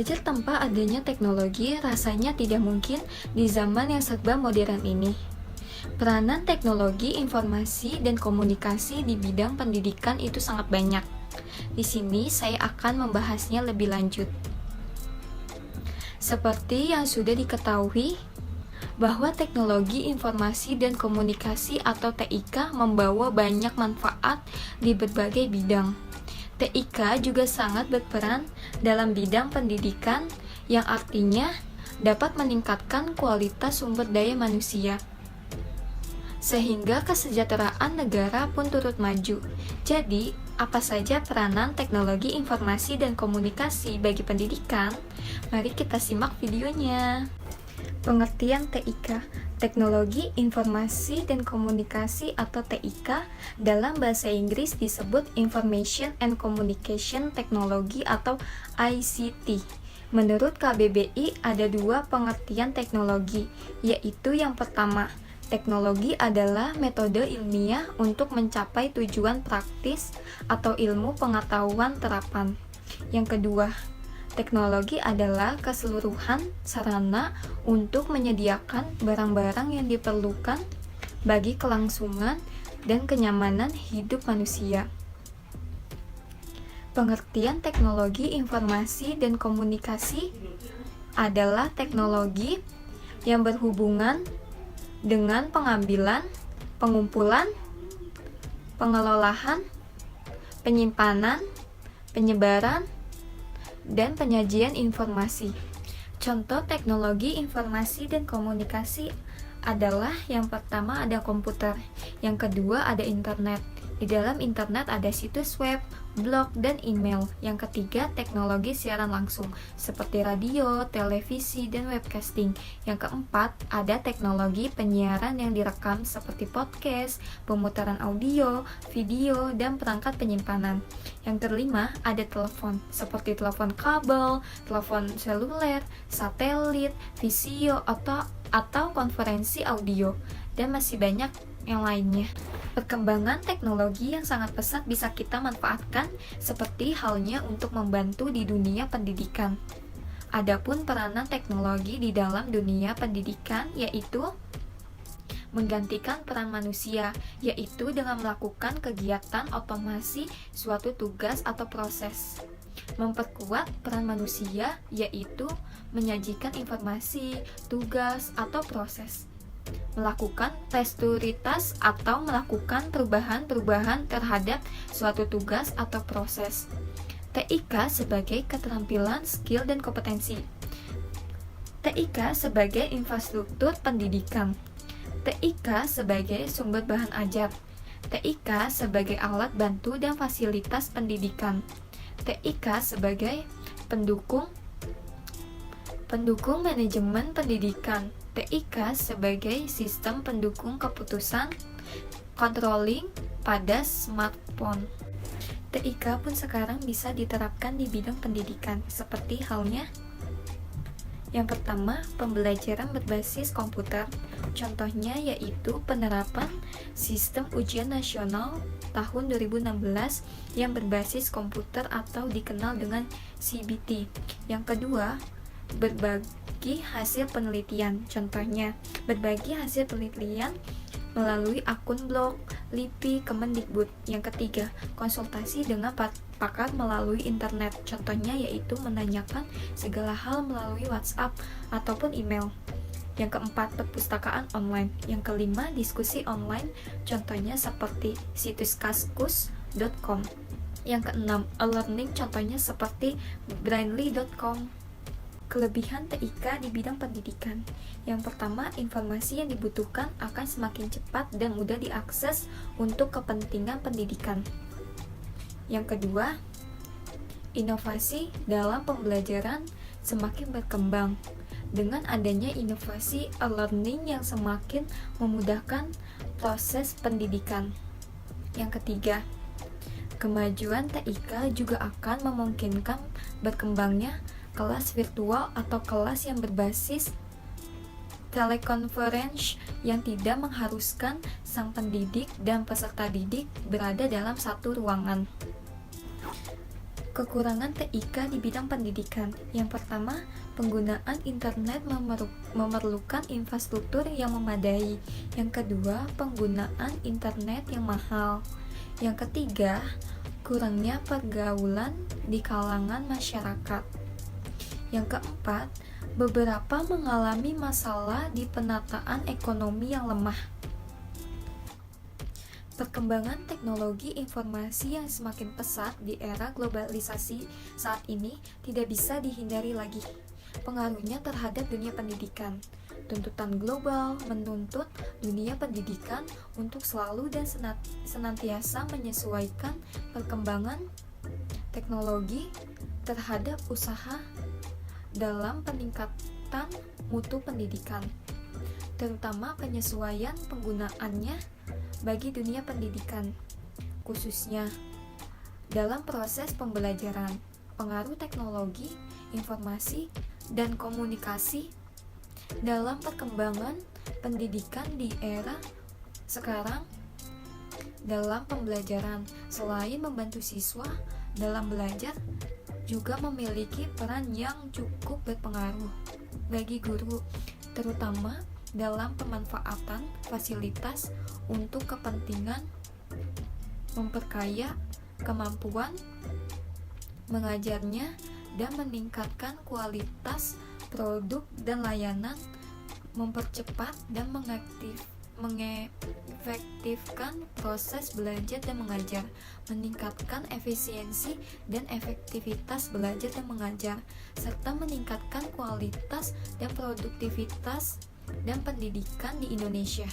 Belajar tanpa adanya teknologi rasanya tidak mungkin di zaman yang serba modern ini. Peranan teknologi, informasi, dan komunikasi di bidang pendidikan itu sangat banyak. Di sini saya akan membahasnya lebih lanjut. Seperti yang sudah diketahui, bahwa teknologi informasi dan komunikasi atau TIK membawa banyak manfaat di berbagai bidang. TIK juga sangat berperan dalam bidang pendidikan yang artinya dapat meningkatkan kualitas sumber daya manusia, sehingga kesejahteraan negara pun turut maju. Jadi, apa saja peranan teknologi informasi dan komunikasi bagi pendidikan? Mari kita simak videonya. Pengertian TIK, Teknologi Informasi dan Komunikasi atau TIK, dalam bahasa Inggris disebut Information and Communication Technology atau ICT. Menurut KBBI ada dua pengertian teknologi, yaitu yang pertama, teknologi adalah metode ilmiah untuk mencapai tujuan praktis atau ilmu pengetahuan terapan. Yang kedua, teknologi adalah keseluruhan sarana untuk menyediakan barang-barang yang diperlukan bagi kelangsungan dan kenyamanan hidup manusia. Pengertian teknologi informasi dan komunikasi adalah teknologi yang berhubungan dengan pengambilan, pengumpulan, pengelolaan, penyimpanan, penyebaran, dan penyajian informasi. Contoh teknologi informasi dan komunikasi adalah yang pertama ada komputer, yang kedua ada internet. Di dalam internet ada situs web, blog, dan email. Yang ketiga teknologi siaran langsung seperti radio, televisi, dan webcasting. Yang keempat ada teknologi penyiaran yang direkam seperti podcast, pemutaran audio, video, dan perangkat penyimpanan. Yang kelima ada telepon seperti telepon kabel, telepon seluler, satelit, visio, atau konferensi audio, dan masih banyak yang lainnya. Perkembangan teknologi yang sangat pesat bisa kita manfaatkan seperti halnya untuk membantu di dunia pendidikan. Adapun peranan teknologi di dalam dunia pendidikan yaitu menggantikan peran manusia, yaitu dengan melakukan kegiatan otomasi suatu tugas atau proses. Memperkuat peran manusia, yaitu menyajikan informasi, tugas, atau proses. Melakukan resturitas atau melakukan perubahan-perubahan terhadap suatu tugas atau proses. TIK sebagai keterampilan, skill, dan kompetensi. TIK sebagai infrastruktur pendidikan. TIK sebagai sumber bahan ajar. TIK sebagai alat bantu dan fasilitas pendidikan. TIK sebagai pendukung manajemen pendidikan. TIK sebagai sistem pendukung keputusan controlling pada smartphone. TIK pun sekarang bisa diterapkan di bidang pendidikan, seperti halnya yang pertama, pembelajaran berbasis komputer. Contohnya yaitu penerapan sistem ujian nasional tahun 2016 yang berbasis komputer atau dikenal dengan CBT. Yang kedua, berbagi hasil penelitian. Contohnya, berbagi hasil penelitian melalui akun blog, LIPI, Kemendikbud. Yang ketiga, konsultasi dengan pakar melalui internet. Contohnya yaitu menanyakan segala hal melalui WhatsApp ataupun email. Yang keempat, perpustakaan online. Yang kelima, diskusi online. Contohnya seperti situs kaskus.com. Yang keenam, e-learning. Contohnya seperti brainly.com. Kelebihan TIK di bidang pendidikan. Yang pertama, informasi yang dibutuhkan akan semakin cepat dan mudah diakses untuk kepentingan pendidikan. Yang kedua, inovasi dalam pembelajaran semakin berkembang. Dengan adanya inovasi e-learning yang semakin memudahkan proses pendidikan. Yang ketiga, kemajuan TIK juga akan memungkinkan berkembangnya kelas virtual atau kelas yang berbasis telekonferensi yang tidak mengharuskan sang pendidik dan peserta didik berada dalam satu ruangan. Kekurangan TIK di bidang pendidikan. Yang pertama, penggunaan internet memerlukan infrastruktur yang memadai. Yang kedua, penggunaan internet yang mahal. Yang ketiga, kurangnya pergaulan di kalangan masyarakat. Yang keempat, beberapa mengalami masalah di penataan ekonomi yang lemah. Perkembangan teknologi informasi yang semakin pesat di era globalisasi saat ini tidak bisa dihindari lagi. Pengaruhnya terhadap dunia pendidikan. Tuntutan global menuntut dunia pendidikan untuk selalu dan senantiasa menyesuaikan perkembangan teknologi terhadap usaha dalam peningkatan mutu pendidikan, terutama penyesuaian penggunaannya bagi dunia pendidikan, khususnya dalam proses pembelajaran. Pengaruh teknologi, informasi, dan komunikasi dalam perkembangan pendidikan di era sekarang dalam pembelajaran, selain membantu siswa dalam belajar, juga memiliki peran yang cukup berpengaruh bagi guru, terutama dalam pemanfaatan fasilitas untuk kepentingan memperkaya kemampuan mengajarnya dan meningkatkan kualitas produk dan layanan, mempercepat dan mengefektifkan proses belajar dan mengajar, meningkatkan efisiensi dan efektivitas belajar dan mengajar, serta meningkatkan kualitas dan produktivitas dan pendidikan di Indonesia.